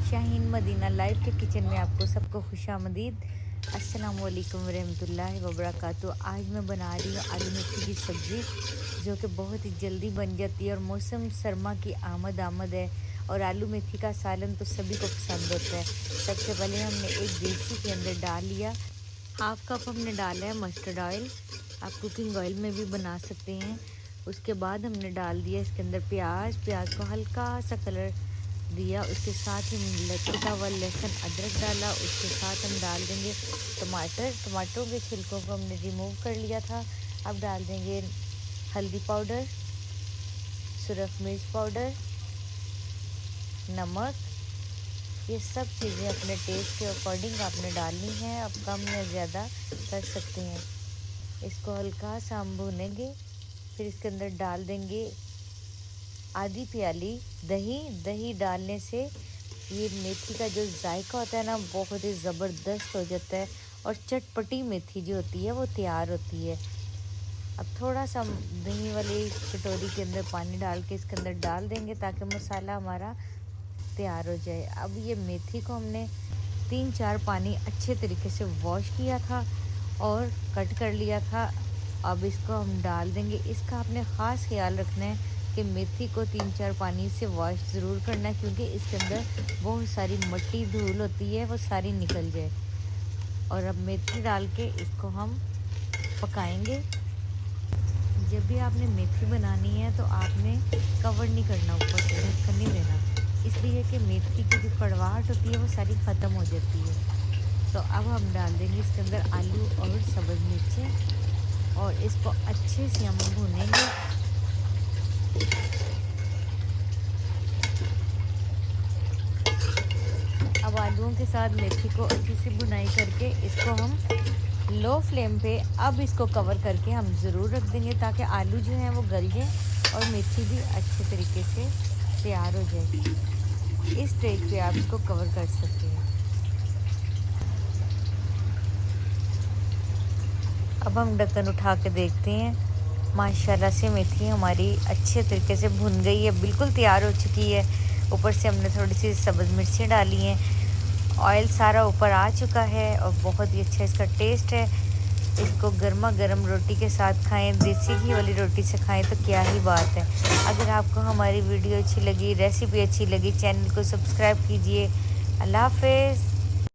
Shaheen Medina live के kitchen में आपको सबको खुशामदीद। अस्सलाम वालेकुम रहमतुल्लाहि व बरकातहू। आज मैं बना रही हूँ आलू मेथी की सब्ज़ी, जो कि बहुत ही जल्दी बन जाती है और मौसम सरमा की आमद है। और आलू मेथी का सालन तो सभी को पसंद होता है। सबसे पहले हमने एक देसी के अंदर डाल लिया, हाफ कप हमने डाला है मस्टर्ड ऑयल। आप कुकिंग ऑयल में भी बना सकते हैं। उसके बाद हमने डाल दिया इसके अंदर प्याज को हल्का सा कलर दिया। उसके साथ ही कटा हुआ लहसुन अदरक डाला। उसके साथ हम डाल देंगे टमाटरों के छिलकों को हमने रिमूव कर लिया था। अब डाल देंगे हल्दी पाउडर, सुरख मिर्च पाउडर, नमक। ये सब चीज़ें अपने टेस्ट के अकॉर्डिंग आपने डालनी है, आप कम या ज़्यादा कर सकते हैं। इसको हल्का सा हम भूनेंगे। फिर इसके अंदर डाल देंगे आधी प्याली दही डालने से ये मेथी का जो जायका होता है ना, बहुत ही ज़बरदस्त हो जाता है और चटपटी मेथी जो होती है वो तैयार होती है। अब थोड़ा सा दही वाली कटोरी के अंदर पानी डाल के इसके अंदर डाल देंगे ताकि मसाला हमारा तैयार हो जाए। अब ये मेथी को हमने 3-4 पानी अच्छे तरीके से वॉश किया था और कट कर लिया था। अब इसको हम डाल देंगे। इसका आपने ख़ास ख्याल रखना है कि मेथी को 3-4 पानी से वॉश ज़रूर करना है, क्योंकि इसके अंदर बहुत सारी मिट्टी धूल होती है, वो सारी निकल जाए। और अब मेथी डाल के इसको हम पकाएंगे। जब भी आपने मेथी बनानी है तो आपने कवर नहीं करना, ऊपर से ढक्कन नहीं देना, इसलिए कि मेथी की जो कड़वाहट होती है वो सारी ख़त्म हो जाती है। तो अब हम डाल देंगे इसके अंदर आलू और सब्ज़ मिर्चें और इसको अच्छे से हम भूनेंगे। अब आलूओं के साथ मेथी को अच्छी सी भुनाई करके इसको हम लो फ्लेम पे अब इसको कवर करके हम ज़रूर रख देंगे, ताकि आलू जो हैं वो गल जाएं और मेथी भी अच्छे तरीके से तैयार हो जाएगी। इस स्टेज पे आप इसको कवर कर सकते हैं। अब हम ढक्कन उठा के देखते हैं। माशाल्लाह से मेथी हमारी अच्छे तरीके से भुन गई है, बिल्कुल तैयार हो चुकी है। ऊपर से हमने थोड़ी सी सब्ज़ मिर्चें डाली हैं। ऑयल सारा ऊपर आ चुका है और बहुत ही अच्छा इसका टेस्ट है। इसको गर्मा गर्म रोटी के साथ खाएं, देसी घी वाली रोटी से खाएं तो क्या ही बात है। अगर आपको हमारी वीडियो अच्छी लगी, रेसिपी अच्छी लगी, चैनल को सब्सक्राइब कीजिए। अल्लाह हाफ़िज़।